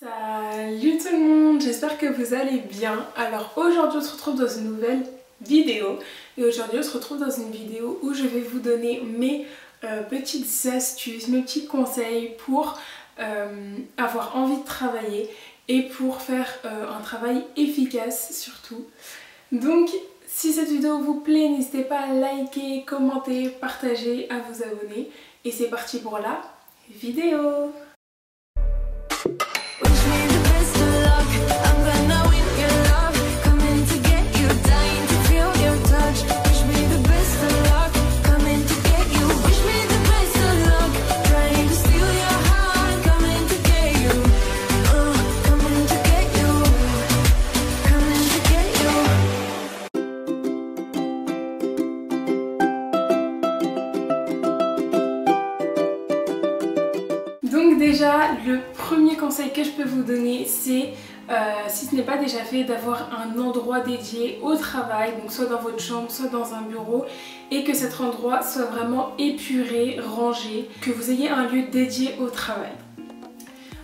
Salut tout le monde, j'espère que vous allez bien. Alors aujourd'hui on se retrouve dans une nouvelle vidéo et aujourd'hui on se retrouve dans une vidéo où je vais vous donner mes petites astuces, mes petits conseils pour avoir envie de travailler et pour faire un travail efficace surtout. Donc si cette vidéo vous plaît, n'hésitez pas à liker, commenter, partager, à vous abonner et c'est parti pour la vidéo. Donc déjà, le premier conseil que je peux vous donner, c'est, si ce n'est pas déjà fait, d'avoir un endroit dédié au travail, donc soit dans votre chambre, soit dans un bureau, et que cet endroit soit vraiment épuré, rangé, que vous ayez un lieu dédié au travail.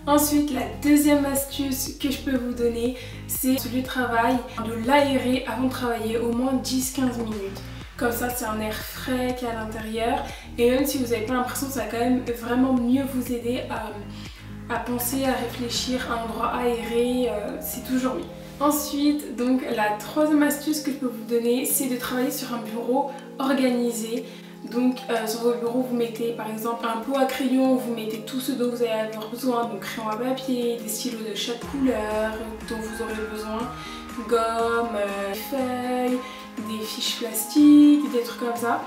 Ensuite, la deuxième astuce que je peux vous donner, c'est ce lieu de travail, de l'aérer avant de travailler au moins 10-15 minutes. Comme ça, c'est un air frais qu'il y a à l'intérieur. Et même si vous n'avez pas l'impression, ça va quand même vraiment mieux vous aider à penser, à réfléchir à un endroit aéré. C'est toujours mieux. Ensuite, donc la troisième astuce que je peux vous donner, c'est de travailler sur un bureau organisé. Donc sur votre bureau, vous mettez par exemple un pot à crayon, vous mettez tout ce dont vous allez avoir besoin, donc crayon à papier, des stylos de chaque couleur dont vous aurez besoin, gomme, feuilles, des fiches plastiques, des trucs comme ça.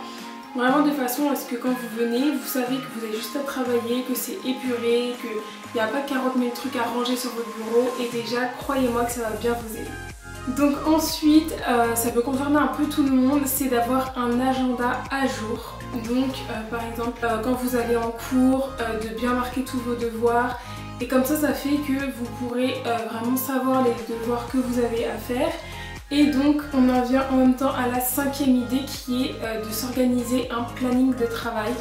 Vraiment de façon à ce que quand vous venez, vous savez que vous avez juste à travailler, que c'est épuré, qu'il n'y a pas 40 000 trucs à ranger sur votre bureau et déjà, croyez-moi que ça va bien vous aider. Donc ensuite, ça peut concerner un peu tout le monde, c'est d'avoir un agenda à jour. Donc par exemple, quand vous allez en cours, de bien marquer tous vos devoirs. Et comme ça fait que vous pourrez vraiment savoir les devoirs que vous avez à faire. Et donc on en vient en même temps à la cinquième idée qui est de s'organiser un planning de travail.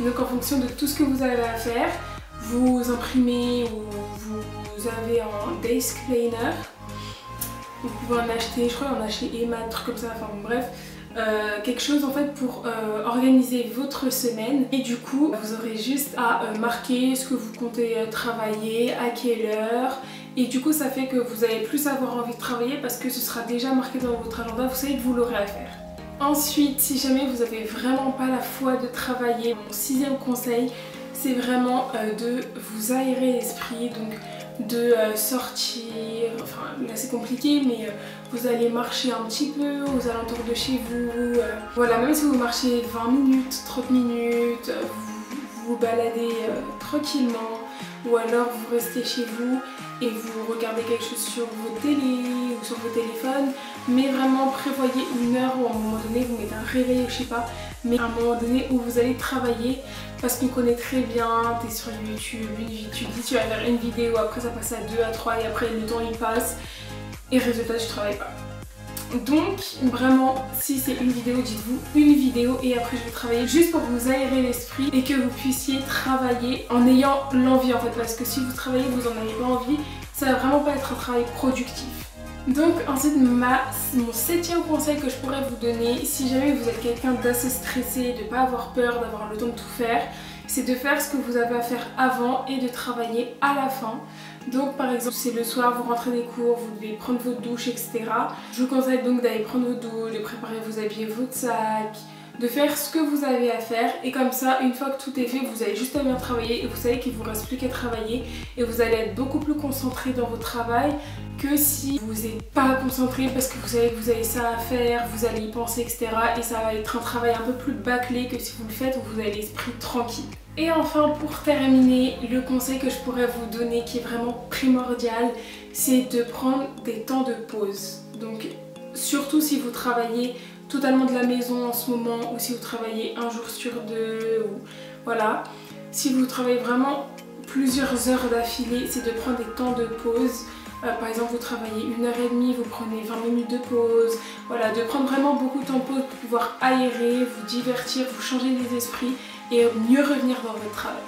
Donc en fonction de tout ce que vous avez à faire, vous imprimez ou vous avez un desk planner. Vous pouvez en acheter, je crois en acheter Emma, un truc comme ça, enfin bref. Quelque chose en fait pour organiser votre semaine et du coup vous aurez juste à marquer ce que vous comptez travailler, à quelle heure et du coup ça fait que vous allez plus avoir envie de travailler parce que ce sera déjà marqué dans votre agenda, vous savez que vous l'aurez à faire. Ensuite, si jamais vous avez vraiment pas la foi de travailler, mon sixième conseil c'est vraiment de vous aérer l'esprit, donc de sortir, enfin là c'est compliqué mais vous allez marcher un petit peu aux alentours de chez vous, voilà, même si vous marchez 20 minutes, 30 minutes, vous vous baladez tranquillement ou alors vous restez chez vous et vous regardez quelque chose sur vos télés ou sur vos téléphones, mais vraiment prévoyez une heure où à un moment donné vous mettez un réveil ou je sais pas, mais à un moment donné où vous allez travailler parce qu'on connaît très bien, t'es sur YouTube, tu dis tu vas faire une vidéo, après ça passe à 2 à 3 et après le temps il passe et résultat tu travailles pas. Donc vraiment si c'est une vidéo, dites-vous une vidéo et après je vais travailler juste pour vous aérer l'esprit et que vous puissiez travailler en ayant l'envie en fait, parce que si vous travaillez vous en avez pas envie, ça va vraiment pas être un travail productif. Donc ensuite mon septième conseil que je pourrais vous donner, si jamais vous êtes quelqu'un d'assez stressé, de ne pas avoir peur, d'avoir le temps de tout faire, c'est de faire ce que vous avez à faire avant et de travailler à la fin. Donc par exemple c'est le soir, vous rentrez des cours, vous devez prendre votre douche, etc. Je vous conseille donc d'aller prendre votre douche, de préparer vos habits, votre sac, de faire ce que vous avez à faire et comme ça une fois que tout est fait vous allez juste à bien travailler et vous savez qu'il ne vous reste plus qu'à travailler et vous allez être beaucoup plus concentré dans votre travail que si vous n'êtes pas concentré parce que vous savez que vous avez ça à faire, vous allez y penser, etc. et ça va être un travail un peu plus bâclé que si vous le faites où vous avez l'esprit tranquille. Et enfin pour terminer, le conseil que je pourrais vous donner qui est vraiment primordial, c'est de prendre des temps de pause. Donc surtout si vous travaillez totalement de la maison en ce moment ou si vous travaillez un jour sur deux ou voilà, si vous travaillez vraiment plusieurs heures d'affilée, c'est de prendre des temps de pause. Par exemple vous travaillez 1h30, vous prenez 20 minutes de pause, voilà, de prendre vraiment beaucoup de temps de pause pour pouvoir aérer, vous divertir, vous changer les esprits et mieux revenir dans votre travail.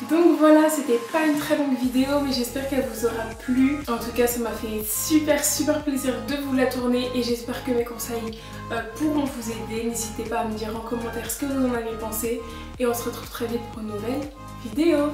Donc voilà, c'était pas une très longue vidéo mais j'espère qu'elle vous aura plu. En tout cas ça m'a fait super plaisir de vous la tourner et j'espère que mes conseils pourront vous aider. N'hésitez pas à me dire en commentaire ce que vous en avez pensé et on se retrouve très vite pour une nouvelle vidéo.